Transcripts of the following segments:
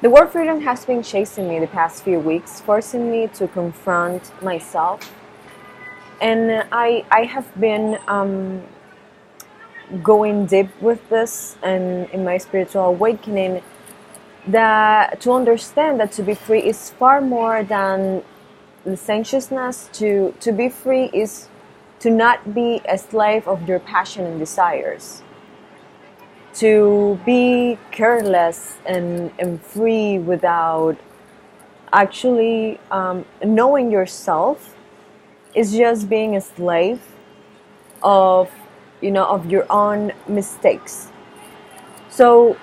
The word freedom has been chasing me the past few weeks, forcing me to confront myself. And I have been going deep with this and in my spiritual awakening, that to understand that to be free is far more than licentiousness. To be free is to not be a slave of your passion and desires. To be careless and free without actually knowing yourself is just being a slave of of your own mistakes. So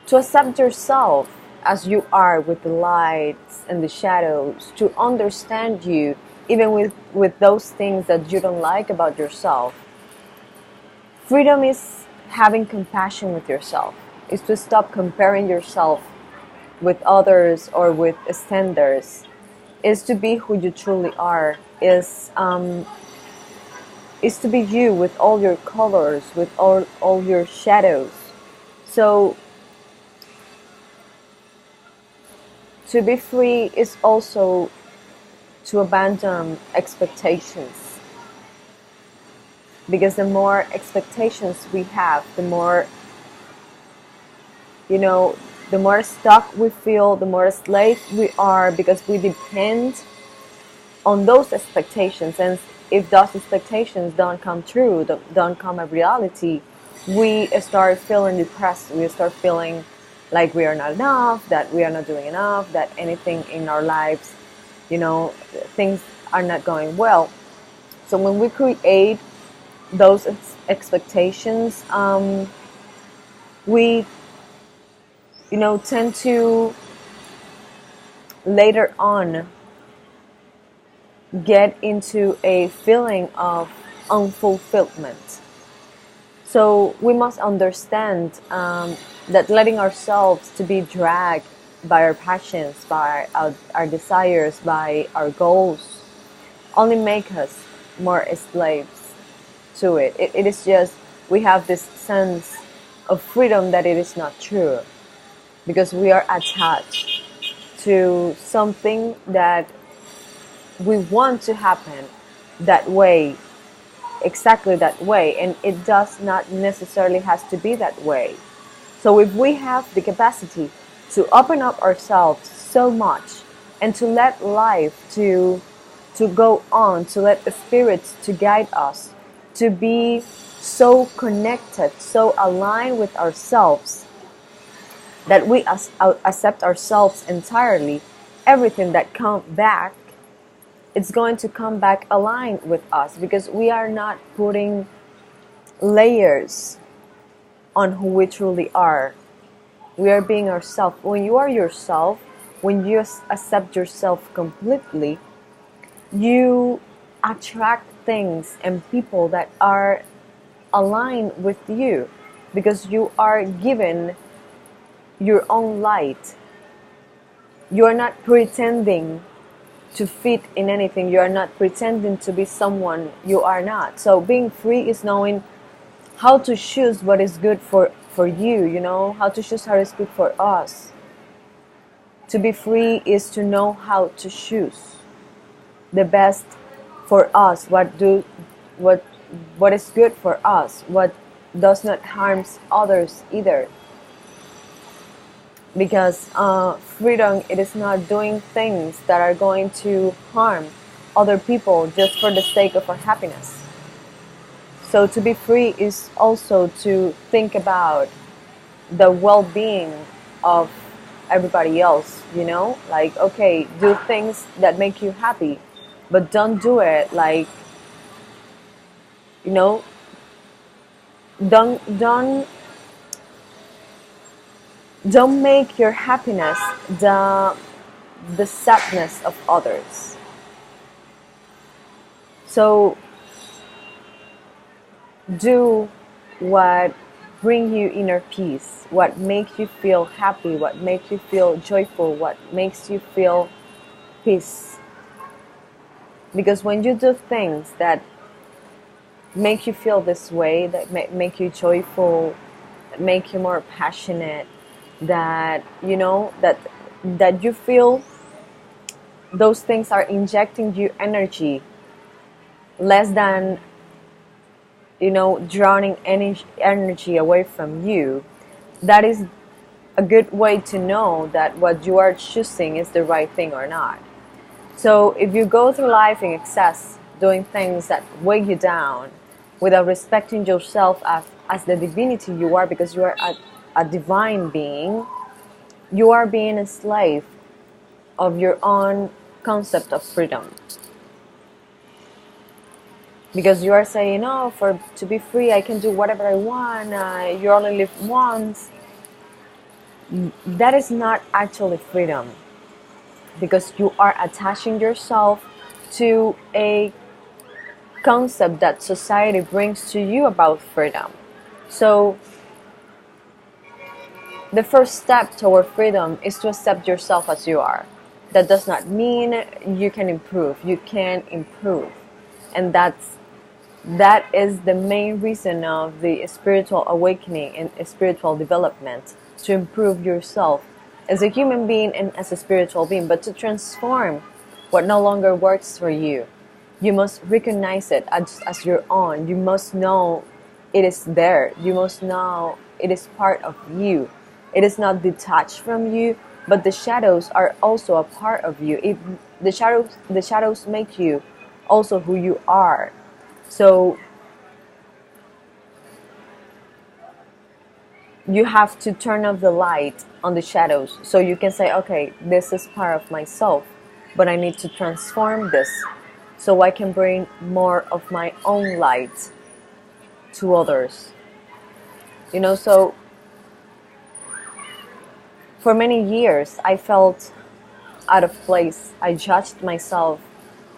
to accept yourself as you are, with the lights and the shadows, to understand you even with those things that you don't like about yourself. Freedom is having compassion with yourself, is to stop comparing yourself with others or with standards, is to be who you truly are, is to be you with all your colors, with all your shadows. So to be free is also to abandon expectations, because the more expectations we have, the more the more stuck we feel, the more slave we are, because we depend on those expectations. And if those expectations don't come true, don't come a reality, we start feeling depressed. We start feeling like we are not enough, that we are not doing enough, that anything in our lives, things are not going well. So when we create those expectations, we tend to later on get into a feeling of unfulfillment. So we must understand that letting ourselves to be dragged by our passions, by our desires, by our goals, only make us more slaves to it. It is just, we have this sense of freedom that it is not true, because we are attached to something that we want to happen that way, exactly that way, and it does not necessarily has to be that way. So if we have the capacity to open up ourselves so much and to let life to go on, to let the spirits to guide us, to be so connected, so aligned with ourselves, that we accept ourselves entirely, everything that comes back, it's going to come back aligned with us, because we are not putting layers on who we truly are. We are being ourselves. When you are yourself, when you accept yourself completely, you attract things and people that are aligned with you, because you are given your own light. You are not pretending to fit in anything. You are not pretending to be someone you are not. So being free is knowing how to choose what is good for you, how to choose how is good for us. To be free is to know how to choose the best for us, what is good for us, what does not harm others either. Because freedom, it is not doing things that are going to harm other people just for the sake of our happiness. So to be free is also to think about the well-being of everybody else, like, okay, do things that make you happy, but don't do it like, don't don't make your happiness the sadness of others. So do what bring you inner peace, what makes you feel happy, what makes you feel joyful, what makes you feel peace. Because when you do things that make you feel this way, that make you joyful, that make you more passionate, that that you feel those things are injecting you energy less than drowning energy away from you, that is a good way to know that what you are choosing is the right thing or not. So if you go through life in excess, doing things that weigh you down without respecting yourself as the divinity you are, because you are a divine being, you are being a slave of your own concept of freedom. Because you are saying, "Oh, to be free, I can do whatever I want. You only live once." That is not actually freedom, because you are attaching yourself to a concept that society brings to you about freedom. So the first step toward freedom is to accept yourself as you are. That does not mean you can improve. You can improve. And that is the main reason of the spiritual awakening and spiritual development, to improve yourself as a human being and as a spiritual being, but to transform what no longer works for you. You must recognize it as your own. You must know it is there. You must know it is part of you. It is not detached from you, but the shadows are also a part of you. The shadows make you also who you are. So you have to turn off the light on the shadows, so you can say, okay, this is part of myself, but I need to transform this so I can bring more of my own light to others. So for many years I felt out of place. I judged myself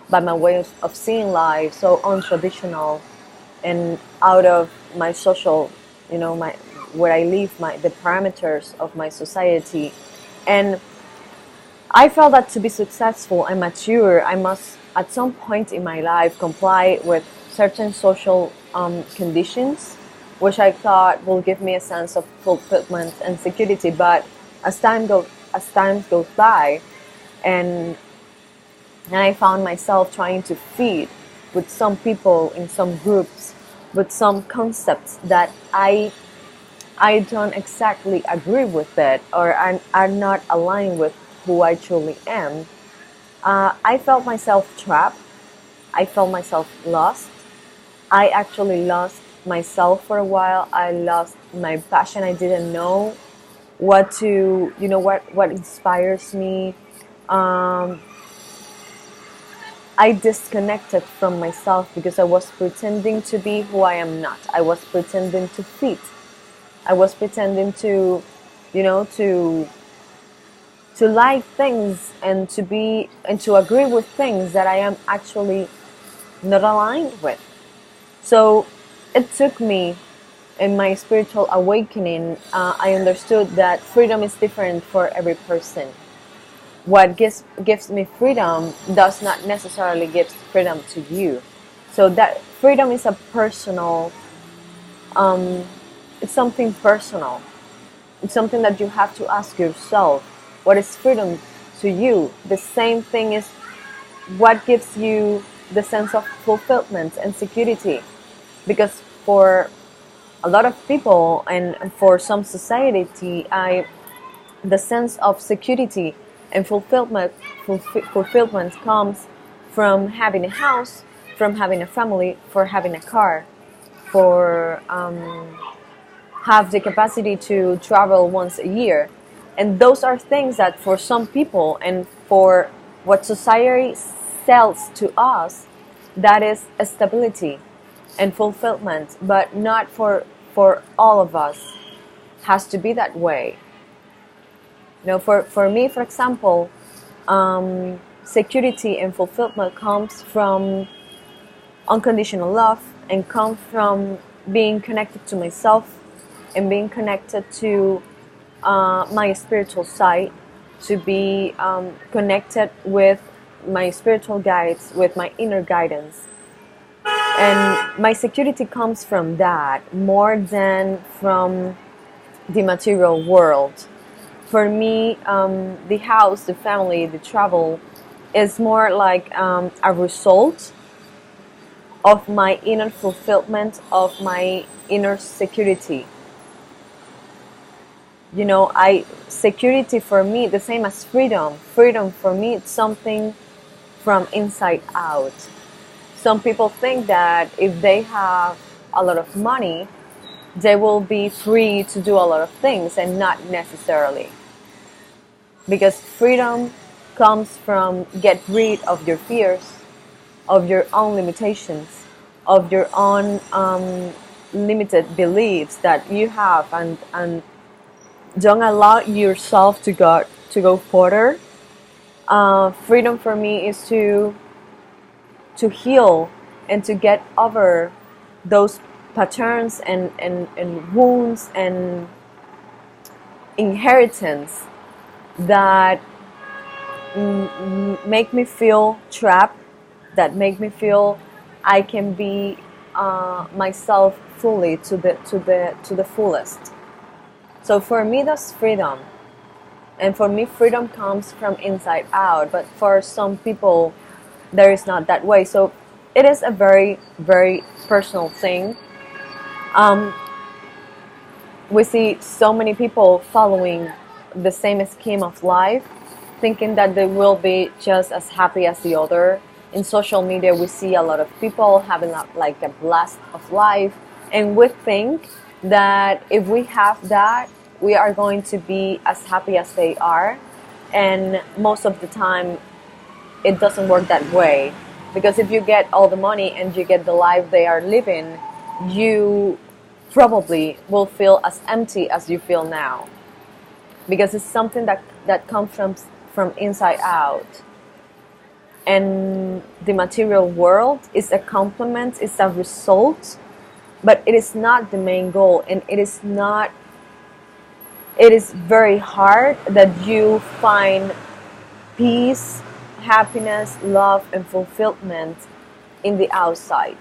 by my way of seeing life, so untraditional and out of my social, my where I live, the parameters of my society. And I felt that to be successful and mature, I must at some point in my life comply with certain social conditions, which I thought will give me a sense of fulfillment and security. But as time goes by, and I found myself trying to feed with some people in some groups with some concepts that I don't exactly agree with it, or are not aligned with who I truly am. I felt myself trapped. I felt myself lost. I actually lost myself for a while. I lost my passion. I didn't know what inspires me. I disconnected from myself because I was pretending to be who I am not. I was pretending to fit. I was pretending to, to like things and to agree with things that I am actually not aligned with. So it took me, in my spiritual awakening, I understood that freedom is different for every person. What gives me freedom does not necessarily give freedom to you. So that freedom is a personal, it's something personal. It's something that you have to ask yourself. What is freedom to you? The same thing is what gives you the sense of fulfillment and security. Because for a lot of people and for some society, the sense of security and fulfillment comes from having a house, from having a family, for having a car, for have the capacity to travel once a year. And those are things that for some people and for what society sells to us, that is a stability and fulfillment, but not for all of us. Has to be that way. For me, for example, security and fulfillment comes from unconditional love and comes from being connected to myself and being connected to my spiritual side, to be connected with my spiritual guides, with my inner guidance. And my security comes from that more than from the material world. For me, the house, the family, the travel is more like a result of my inner fulfillment, of my inner security. You know, I security for me, the same as freedom. Freedom for me, it's something from inside out. Some people think that if they have a lot of money, they will be free to do a lot of things, and not necessarily. Because freedom comes from get rid of your fears, of your own limitations, of your own limited beliefs that you have, and don't allow yourself to go further. Freedom for me is to heal and to get over those patterns and wounds and inheritance that make me feel trapped, that make me feel I can be myself fully to the fullest. So for me, that's freedom. And for me, freedom comes from inside out. But for some people, there is not that way. So it is a very, very personal thing. We see so many people following the same scheme of life, thinking that they will be just as happy as the other. In social media, we see a lot of people having like a blast of life, and we think that if we have that, we are going to be as happy as they are. And most of the time, it doesn't work that way. Because if you get all the money and you get the life they are living, you probably will feel as empty as you feel now. Because it's something that comes from inside out. And the material world is a complement, it's a result, but it is not the main goal. And it is very hard that you find peace, happiness, love, and fulfillment in the outside.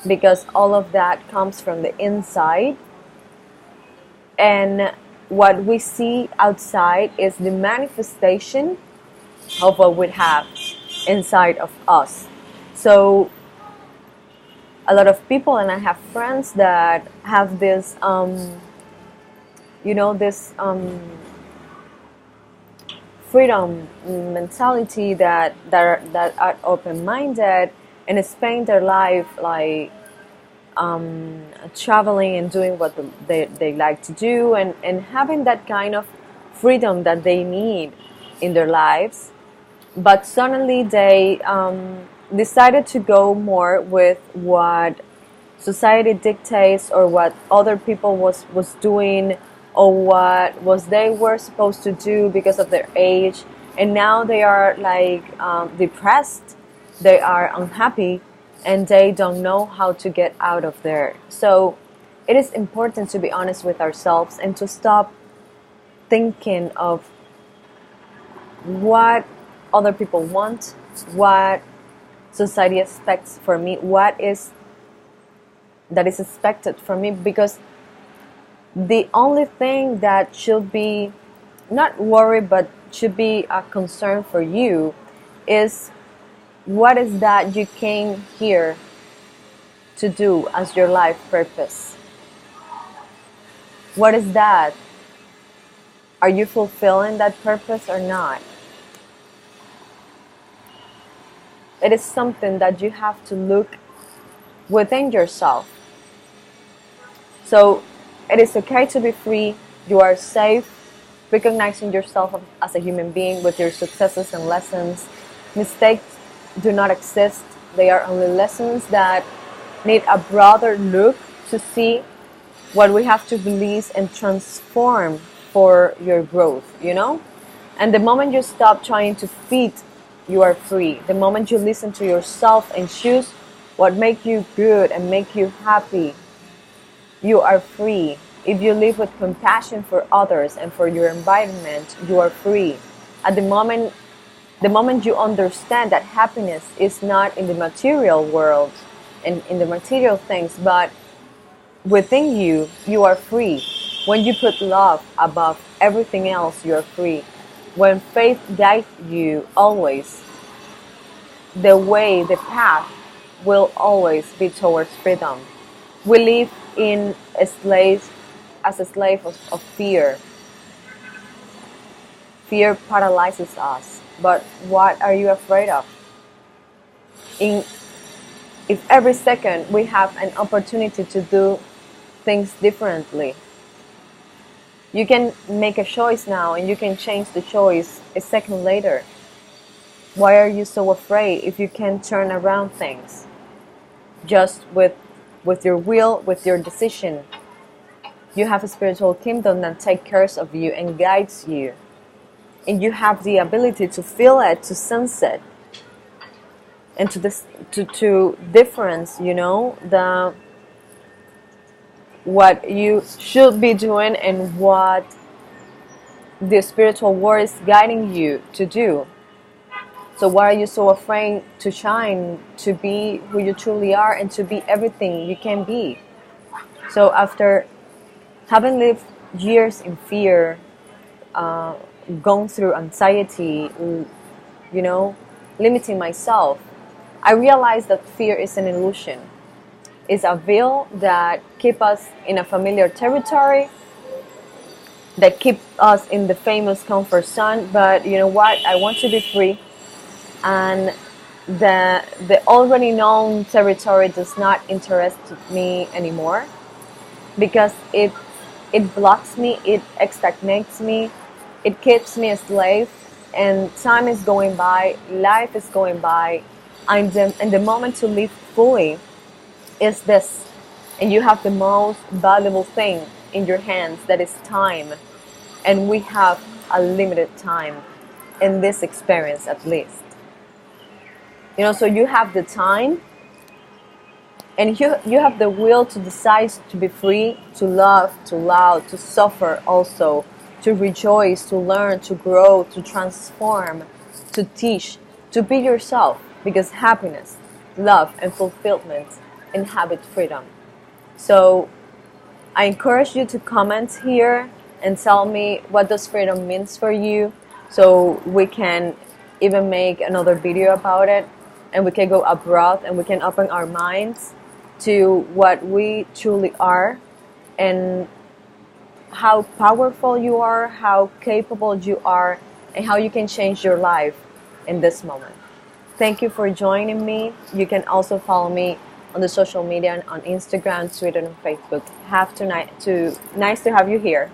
Because all of that comes from the inside. And what we see outside is the manifestation of what we have inside of us. So a lot of people, and I have friends that have this freedom mentality, that are open-minded and spend their life like traveling and doing what they like to do, and having that kind of freedom that they need in their lives. But suddenly they decided to go more with what society dictates, or what other people was doing, or what was they were supposed to do because of their age. And now they are like depressed, they are unhappy, and they don't know how to get out of there. So it is important to be honest with ourselves and to stop thinking of what other people want, what society expects for me, what is that is expected from me. Because the only thing that should be not worry, but should be a concern for you, is what is that you came here to do as your life purpose. What is that? Are you fulfilling that purpose or not? It is something that you have to look within yourself. So it is okay to be free. You are safe, recognizing yourself as a human being with your successes and lessons. Mistakes do not exist. They are only lessons that need a broader look to see what we have to release and transform for your growth, And the moment you stop trying to fit, you are free. The moment you listen to yourself and choose what makes you good and make you happy, you are free. If you live with compassion for others and for your environment, you are free. At the moment you understand that happiness is not in the material world and in the material things, but within you, you are free. When you put love above everything else, you're free. When faith guides you always, the path will always be towards freedom. We live in a slave, as a slave of fear. Fear paralyzes us. But what are you afraid of? If every second we have an opportunity to do things differently, you can make a choice now and you can change the choice a second later. Why are you so afraid if you can turn around things? Just with your will, with your decision. You have a spiritual kingdom that takes care of you and guides you. And you have the ability to feel it, to sense it, and to difference, what you should be doing and what the spiritual world is guiding you to do. So why are you so afraid to shine, to be who you truly are, and to be everything you can be? So after having lived years in fear, gone through anxiety, limiting myself, I realized that fear is an illusion. It's a veil that keeps us in a familiar territory, that keeps us in the famous comfort zone. But you know what? I want to be free, and the already known territory does not interest me anymore, because it blocks me, it stagnates me, it keeps me a slave, and time is going by, life is going by, and the moment to live fully is this. And you have the most valuable thing in your hands, that is time. And we have a limited time in this experience, at least. So you have the time, and you have the will to decide to be free, to love, to suffer also, to rejoice, to learn, to grow, to transform, to teach, to be yourself, because happiness, love, and fulfillment inhabit freedom. So I encourage you to comment here and tell me what does freedom means for you, so we can even make another video about it, and we can go abroad and we can open our minds to what we truly are, and how powerful you are, how capable you are, and how you can change your life in this moment. Thank you for joining me. You can also follow me on the social media, on Instagram, Twitter, and Facebook. Nice to have you here.